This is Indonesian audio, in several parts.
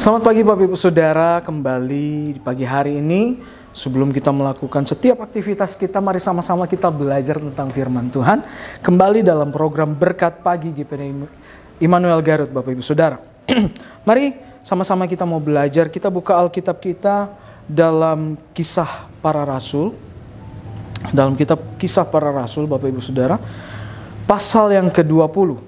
Selamat pagi Bapak Ibu Saudara, kembali di pagi hari ini. Sebelum kita melakukan setiap aktivitas kita, mari sama-sama kita belajar tentang firman Tuhan. Kembali dalam program Berkat Pagi GPD Immanuel Garut Bapak Ibu Saudara. Mari sama-sama kita mau belajar, kita buka Alkitab kita dalam Kisah Para Rasul. Dalam kitab Kisah Para Rasul Bapak Ibu Saudara, pasal yang ke-20,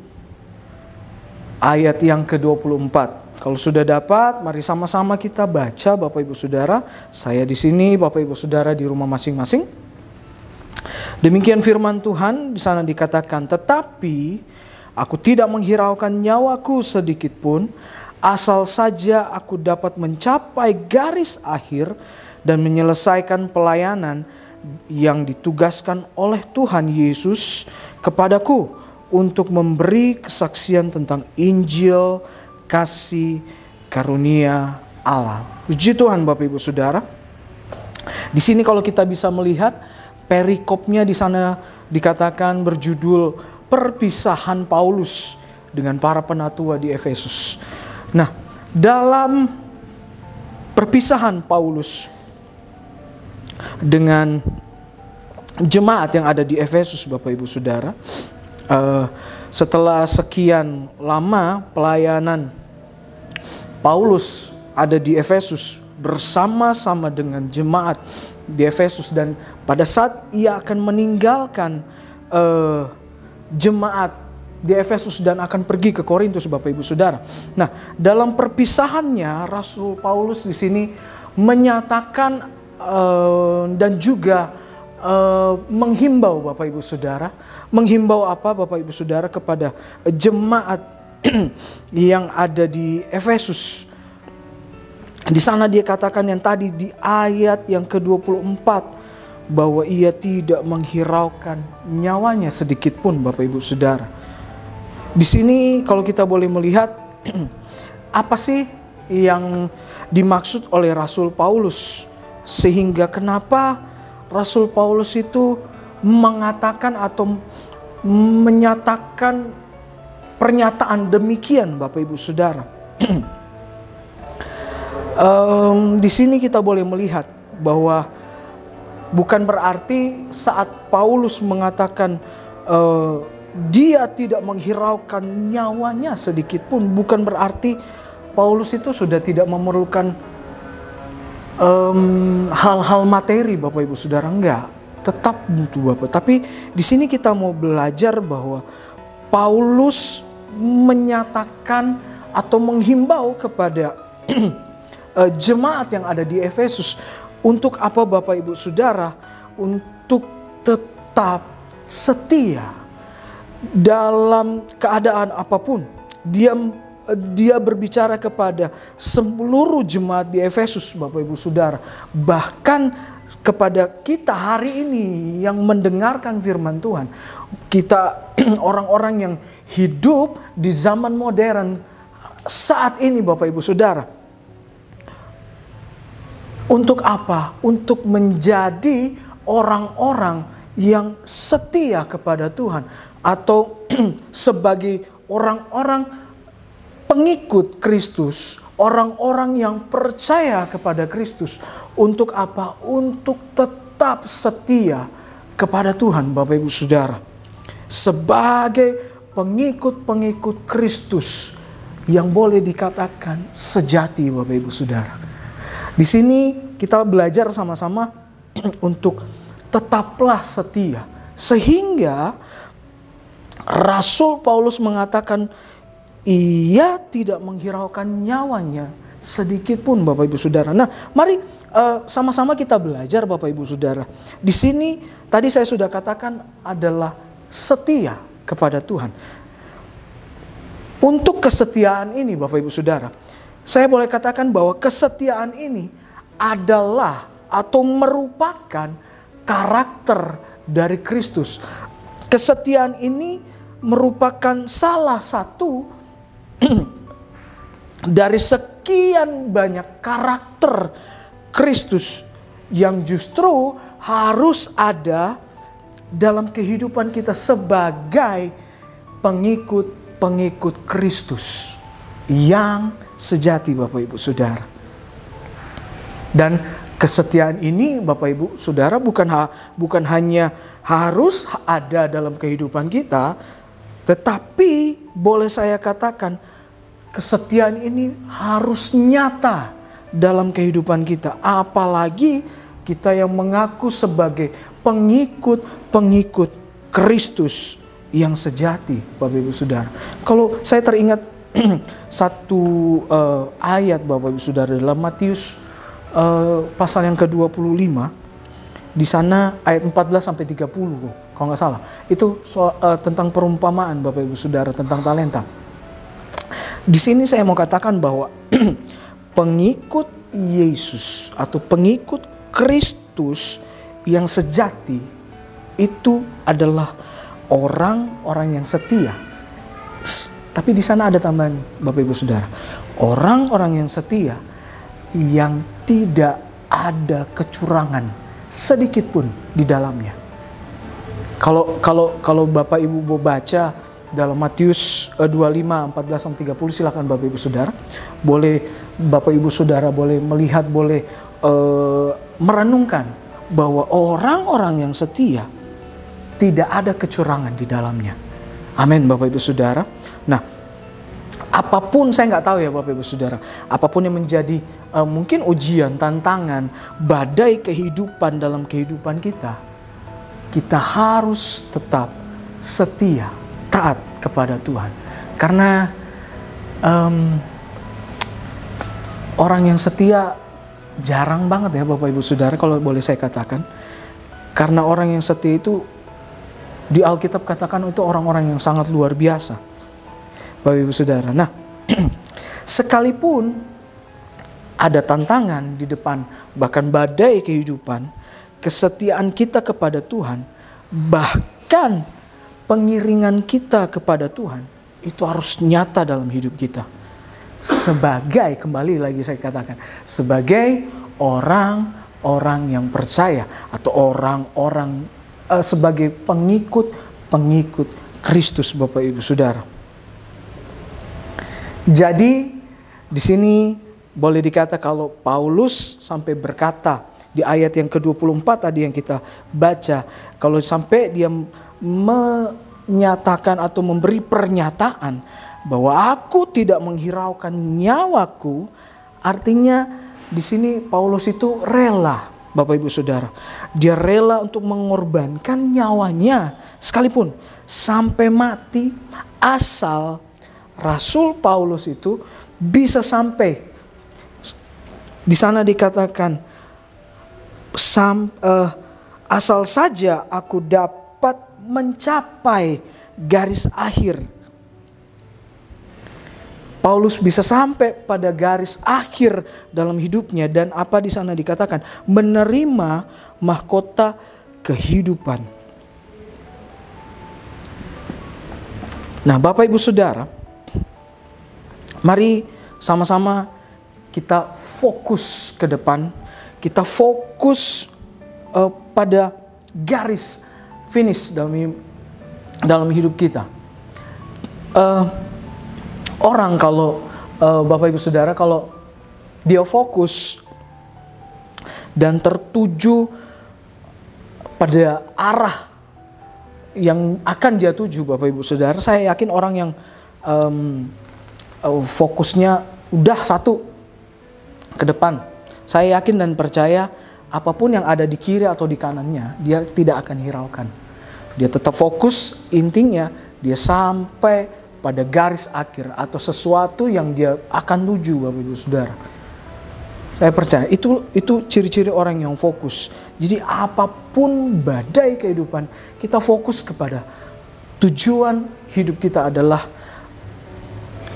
ayat yang ke-24. Kalau sudah dapat, mari sama-sama kita baca Bapak Ibu Saudara. Saya di sini, Bapak Ibu Saudara di rumah masing-masing. Demikian firman Tuhan, di sana dikatakan, "Tetapi aku tidak menghiraukan nyawaku sedikit pun, asal saja aku dapat mencapai garis akhir dan menyelesaikan pelayanan yang ditugaskan oleh Tuhan Yesus kepadaku untuk memberi kesaksian tentang Injil kasih karunia Allah." Puji Tuhan Bapak Ibu Saudara. Di sini kalau kita bisa melihat perikopnya, di sana dikatakan berjudul perpisahan Paulus dengan para penatua di Efesus. Nah, dalam perpisahan Paulus dengan jemaat yang ada di Efesus Bapak Ibu Saudara, setelah sekian lama pelayanan Paulus ada di Efesus bersama-sama dengan jemaat di Efesus, dan pada saat ia akan meninggalkan jemaat di Efesus dan akan pergi ke Korintus Bapak Ibu Saudara. Nah, dalam perpisahannya Rasul Paulus di sini menyatakan dan juga menghimbau Bapak Ibu Saudara. Menghimbau apa Bapak Ibu Saudara kepada jemaat yang ada di Efesus. Di sana dia katakan yang tadi di ayat yang ke-24, bahwa ia tidak menghiraukan nyawanya sedikit pun Bapak Ibu Saudara. Di sini kalau kita boleh melihat apa sih yang dimaksud oleh Rasul Paulus, sehingga kenapa Rasul Paulus itu mengatakan atau menyatakan pernyataan demikian Bapak Ibu Saudara. Di sini kita boleh melihat bahwa bukan berarti saat Paulus mengatakan dia tidak menghiraukan nyawanya sedikit pun, bukan berarti Paulus itu sudah tidak memerlukan hal-hal materi Bapak Ibu Saudara, enggak, tetap butuh Bapak. Tapi di sini kita mau belajar bahwa Paulus menyatakan atau menghimbau kepada jemaat yang ada di Efesus untuk apa Bapak Ibu Saudara? Untuk tetap setia dalam keadaan apapun. Dia berbicara kepada seluruh jemaat di Efesus Bapak Ibu Saudara. Bahkan kepada kita hari ini yang mendengarkan firman Tuhan. Kita orang-orang yang hidup di zaman modern saat ini Bapak Ibu Saudara. Untuk apa? Untuk menjadi orang-orang yang setia kepada Tuhan. Atau sebagai orang-orang pengikut Kristus, orang-orang yang percaya kepada Kristus. Untuk apa? Untuk tetap setia kepada Tuhan Bapak Ibu Saudara. Sebagai pengikut-pengikut Kristus yang boleh dikatakan sejati Bapak Ibu Saudara. Di sini kita belajar sama-sama untuk tetaplah setia. Sehingga Rasul Paulus mengatakan ia tidak menghiraukan nyawanya sedikit pun Bapak Ibu Saudara. Nah, mari sama-sama kita belajar Bapak Ibu Saudara. Di sini tadi saya sudah katakan adalah setia kepada Tuhan. Untuk kesetiaan ini Bapak Ibu Saudara, saya boleh katakan bahwa kesetiaan ini adalah atau merupakan karakter dari Kristus. Kesetiaan ini merupakan salah satu dari sekian banyak karakter Kristus yang justru harus ada dalam kehidupan kita sebagai pengikut-pengikut Kristus yang sejati Bapak Ibu Saudara. Dan kesetiaan ini Bapak Ibu Saudara bukan hanya harus ada dalam kehidupan kita, tetapi boleh saya katakan kesetiaan ini harus nyata dalam kehidupan kita. Apalagi kita yang mengaku sebagai pengikut Kristus yang sejati Bapak Ibu Saudara. Kalau saya teringat satu ayat Bapak Ibu Saudara dalam Matius pasal yang ke-25, di sana ayat 14 sampai 30 kalau nggak salah. Itu tentang perumpamaan Bapak Ibu Saudara tentang talenta. Di sini saya mau katakan bahwa pengikut Yesus atau pengikut Kristus yang sejati itu adalah orang-orang yang setia. Tapi di sana ada tambahan Bapak Ibu Saudara. Orang-orang yang setia yang tidak ada kecurangan sedikit pun di dalamnya. Kalau Bapak Ibu mau baca dalam Matius 25, 14-30, silakan Bapak Ibu Saudara. Boleh Bapak Ibu Saudara boleh melihat, boleh merenungkan bahwa orang-orang yang setia tidak ada kecurangan di dalamnya. Amin Bapak Ibu Saudara. Nah, apapun, saya nggak tahu ya Bapak Ibu Saudara, apapun yang menjadi mungkin ujian, tantangan, badai kehidupan dalam kehidupan kita, kita harus tetap setia, taat kepada Tuhan. Karena orang yang setia jarang banget ya Bapak Ibu Saudara, kalau boleh saya katakan. Karena orang yang setia itu di Alkitab katakan itu orang-orang yang sangat luar biasa Bapak Ibu Saudara. Nah, sekalipun ada tantangan di depan, bahkan badai kehidupan, kesetiaan kita kepada Tuhan, bahkan pengiringan kita kepada Tuhan, itu harus nyata dalam hidup kita. Sebagai, kembali lagi saya katakan, sebagai orang-orang yang percaya atau orang-orang sebagai pengikut Kristus Bapak Ibu Saudara. Jadi di sini boleh dikata kalau Paulus sampai berkata di ayat yang ke-24 tadi yang kita baca, kalau sampai dia menyatakan atau memberi pernyataan bahwa aku tidak menghiraukan nyawaku, artinya di sini Paulus itu rela Bapak Ibu Saudara. Dia rela untuk mengorbankan nyawanya sekalipun sampai mati, asal Rasul Paulus itu bisa sampai di sana dikatakan asal saja aku dapat mencapai garis akhir. Paulus bisa sampai pada garis akhir dalam hidupnya, dan apa di sana dikatakan menerima mahkota kehidupan. Nah, Bapak Ibu Saudara, mari sama-sama kita fokus ke depan, kita fokus pada garis finish dalam hidup kita. Orang kalau Bapak Ibu Saudara, kalau dia fokus dan tertuju pada arah yang akan dia tuju Bapak Ibu Saudara, saya yakin orang yang fokusnya udah satu ke depan, saya yakin dan percaya apapun yang ada di kiri atau di kanannya, dia tidak akan hiraukan. Dia tetap fokus, intinya dia sampai pada garis akhir atau sesuatu yang dia akan tuju Bapak Ibu Saudara. Saya percaya itu ciri-ciri orang yang fokus. Jadi apapun badai kehidupan, kita fokus kepada tujuan hidup kita adalah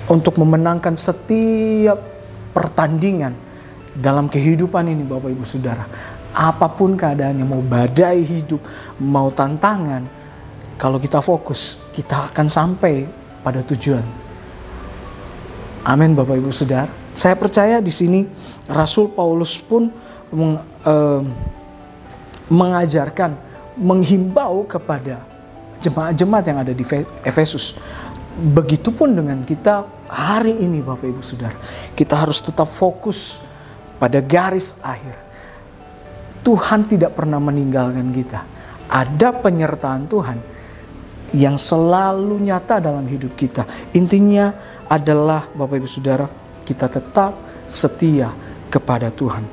untuk memenangkan setiap pertandingan dalam kehidupan ini Bapak Ibu Saudara. Apapun keadaannya, mau badai hidup, mau tantangan, kalau kita fokus, kita akan sampai pada tujuan. Amin Bapak Ibu Saudara. Saya percaya di sini Rasul Paulus pun mengajarkan, menghimbau kepada jemaat-jemaat yang ada di Efesus. Begitupun dengan kita hari ini Bapak Ibu Saudara, kita harus tetap fokus pada garis akhir. Tuhan tidak pernah meninggalkan kita. Ada penyertaan Tuhan yang selalu nyata dalam hidup kita. Intinya adalah Bapak Ibu Saudara, kita tetap setia kepada Tuhan.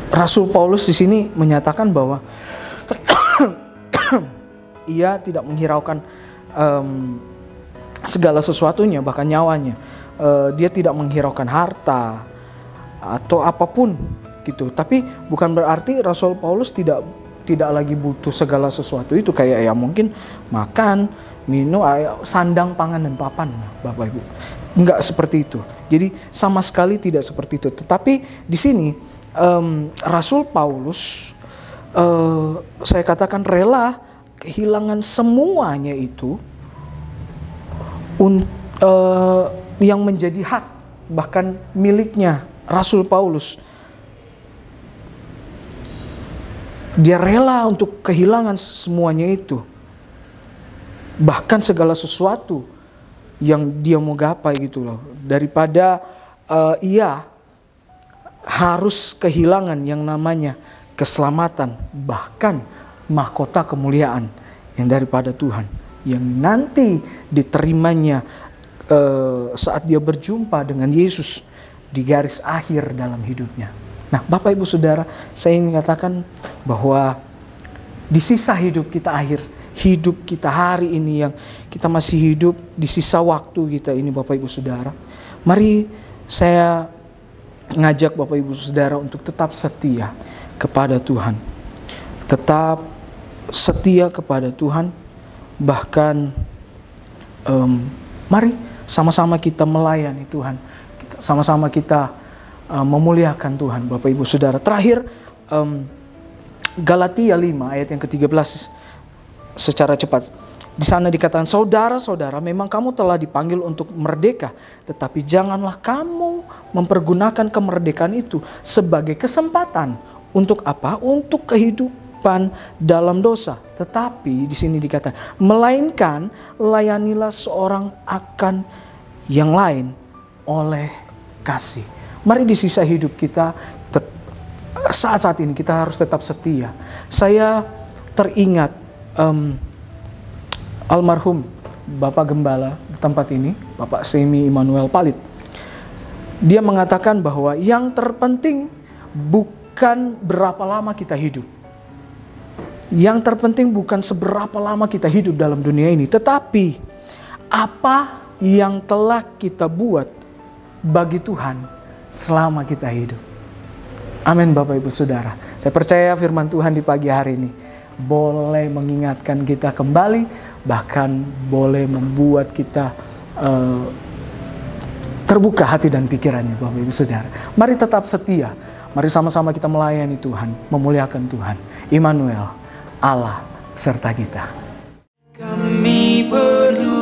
Rasul Paulus di sini menyatakan bahwa ia tidak menghiraukan segala sesuatunya, bahkan nyawanya. Dia tidak menghiraukan harta atau apapun gitu. Tapi bukan berarti Rasul Paulus tidak lagi butuh segala sesuatu itu, kayak ya mungkin makan, minum, sandang, pangan dan papan, Bapak Ibu. Enggak seperti itu. Jadi sama sekali tidak seperti itu. Tetapi di sini Rasul Paulus saya katakan rela kehilangan semuanya itu yang menjadi hak bahkan miliknya Rasul Paulus. Dia rela untuk kehilangan semuanya itu. Bahkan segala sesuatu yang dia mau gapai gitu loh. Daripada ia harus kehilangan yang namanya keselamatan. Bahkan mahkota kemuliaan yang daripada Tuhan. Yang nanti diterimanya saat dia berjumpa dengan Yesus di garis akhir dalam hidupnya. Nah, Bapak Ibu Saudara, saya ingin katakan bahwa di sisa hidup kita hidup kita hari ini yang kita masih hidup, di sisa waktu kita ini Bapak Ibu Saudara, mari saya ngajak Bapak Ibu Saudara untuk tetap setia kepada Tuhan. Tetap setia kepada Tuhan, bahkan mari sama-sama kita melayani Tuhan. Sama-sama kita memuliakan Tuhan, Bapak Ibu Saudara. Terakhir, Galatia 5 ayat yang ke-13 secara cepat. Di sana dikatakan, saudara-saudara, memang kamu telah dipanggil untuk merdeka, tetapi janganlah kamu mempergunakan kemerdekaan itu sebagai kesempatan. Untuk apa? Untuk kehidupan dalam dosa. Tetapi di sini dikatakan, melainkan layanilah seorang akan yang lain oleh kasih. Mari di sisa hidup kita, saat-saat ini kita harus tetap setia. Saya teringat almarhum Bapak Gembala di tempat ini, Bapak Semi Immanuel Palit. Dia mengatakan bahwa yang terpenting bukan berapa lama kita hidup. Yang terpenting bukan seberapa lama kita hidup dalam dunia ini, tetapi apa yang telah kita buat bagi Tuhan selama kita hidup. Amin Bapak Ibu Saudara. Saya percaya firman Tuhan di pagi hari ini boleh mengingatkan kita kembali, bahkan boleh membuat kita terbuka hati dan pikirannya Bapak Ibu Saudara. Mari tetap setia. Mari sama-sama kita melayani Tuhan, memuliakan Tuhan. Immanuel, Allah serta kita. Kami perlu